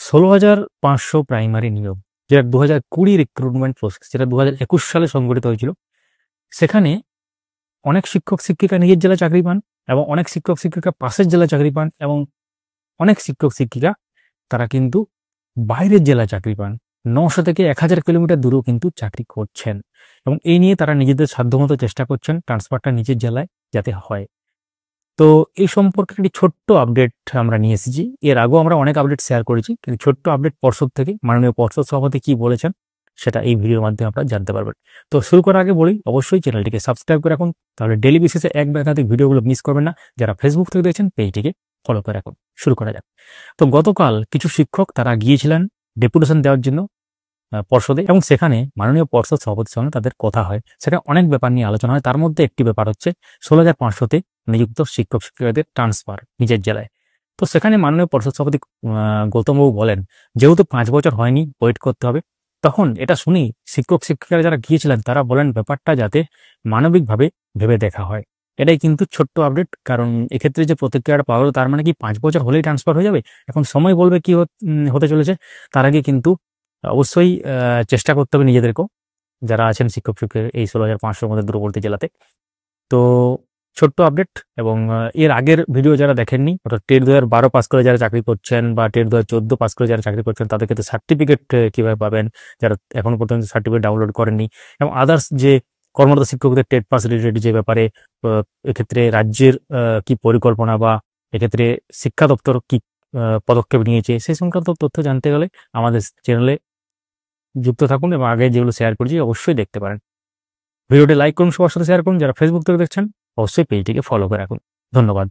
16,500 primary নিয়োগ, যেটা 2020 recruitment process, যেটা 2021 সালে সংগঠিত হয়েছিল। সেখানে অনেক শিক্ষক শিক্ষিকা নিজের জেলায় চাকরি পান এবং অনেক শিক্ষক শিক্ষিকা পাশের জেলায় চাকরি পান এবং অনেক শিক্ষক শিক্ষিকা তারা কিন্তু বাইরের জেলায় চাকরি পান। 900 থেকে 1000 কিলোমিটার দূরেও কিন্তু চাকরি করছেন এবং এই নিয়ে তারা নিজেদের সাধ্যমতো চেষ্টা করছেন ট্রান্সফারটা নিজের জেলায় যাতে হয়। তো এই সম্পর্কে একটি ছোট্ট আপডেট আমরা নিয়ে এসেছি। এর আগেও আমরা অনেক আপডেট শেয়ার করেছি, কিন্তু ছোট্ট আপডেট পর্ষদ থেকে মাননীয় পর্ষদ সভাপতি কি বলেছেন সেটা এই ভিডিওর মাধ্যমে আপনারা জানতে পারবেন। তো শুরু করার আগে বলি, অবশ্যই চ্যানেলটিকে সাবস্ক্রাইব করে রাখুন, তাহলে ডেলি বেসিসে এক বা একাধিক ভিডিওগুলো মিস করবেন না। যারা ফেসবুক থেকে দেখছেন পেজটিকে ফলো করে রাখুন। শুরু করা যাক। তো গতকাল কিছু শিক্ষক তারা গিয়েছিলেন ডেপুটেশন দেওয়ার জন্য পর্ষদে, এবং সেখানে মাননীয় পর্ষদ সভাপতির সঙ্গে তাদের কথা হয়। সেখানে অনেক ব্যাপার নিয়ে আলোচনা হয়। তার মধ্যে একটি ব্যাপার হচ্ছে 16,500-তে নিযুক্ত শিক্ষক শিক্ষিকাদের ট্রান্সফার নিজের জেলায়। তো সেখানে মাননীয় পর্ষদ সভাপতি গৌতমবাবু বলেন, যেহেতু 5 বছর হয়নি, ওয়েট করতে হবে। তখন এটা শুনি শিক্ষক শিক্ষিকারা যারা গিয়েছিলেন তারা বলেন ব্যাপারটা যাতে মানবিকভাবে ভেবে দেখা হয়। এটাই কিন্তু ছোট্ট আপডেট, কারণ এক্ষেত্রে যে প্রতিক্রিয়াটা পাওয়া গেল তার মানে কি 5 বছর হলেই ট্রান্সফার হয়ে যাবে? এখন সময় বলবে কি হতে চলেছে। তার আগে কিন্তু অবশ্যই চেষ্টা করতে হবে নিজেদেরকেও, যারা আছেন শিক্ষক শিক্ষক এই 16,500-র মধ্যে দূরবর্তী জেলাতে। তো ছোট্ট আপডেট। এবং এর আগের ভিডিও যারা দেখেননি, অর্থাৎ টেট 2012 পাস করে যারা চাকরি করছেন বা টেট 2014 পাস করে যারা চাকরি করছেন তাদের ক্ষেত্রে সার্টিফিকেট কীভাবে পাবেন, যারা এখনো পর্যন্ত সার্টিফিকেট ডাউনলোড করেননি, এবং আদার্স যে কর্মরত শিক্ষকদের টেট পাস রিলেটেড যে ব্যাপারে এক্ষেত্রে রাজ্যের কি পরিকল্পনা বা এক্ষেত্রে শিক্ষা দপ্তর কি পদক্ষেপ নিয়েছে সেই সংক্রান্ত তথ্য জানতে গেলে আমাদের চ্যানেলে যুক্ত থাকুন এবং আগে যেগুলো শেয়ার করেছি অবশ্যই দেখতে পারেন। ভিডিওটি লাইক করুন, সবার সাথে শেয়ার করুন। যারা ফেসবুক থেকে দেখছেন অবশ্যই পেজটিকে ফলো করে রাখুন। ধন্যবাদ।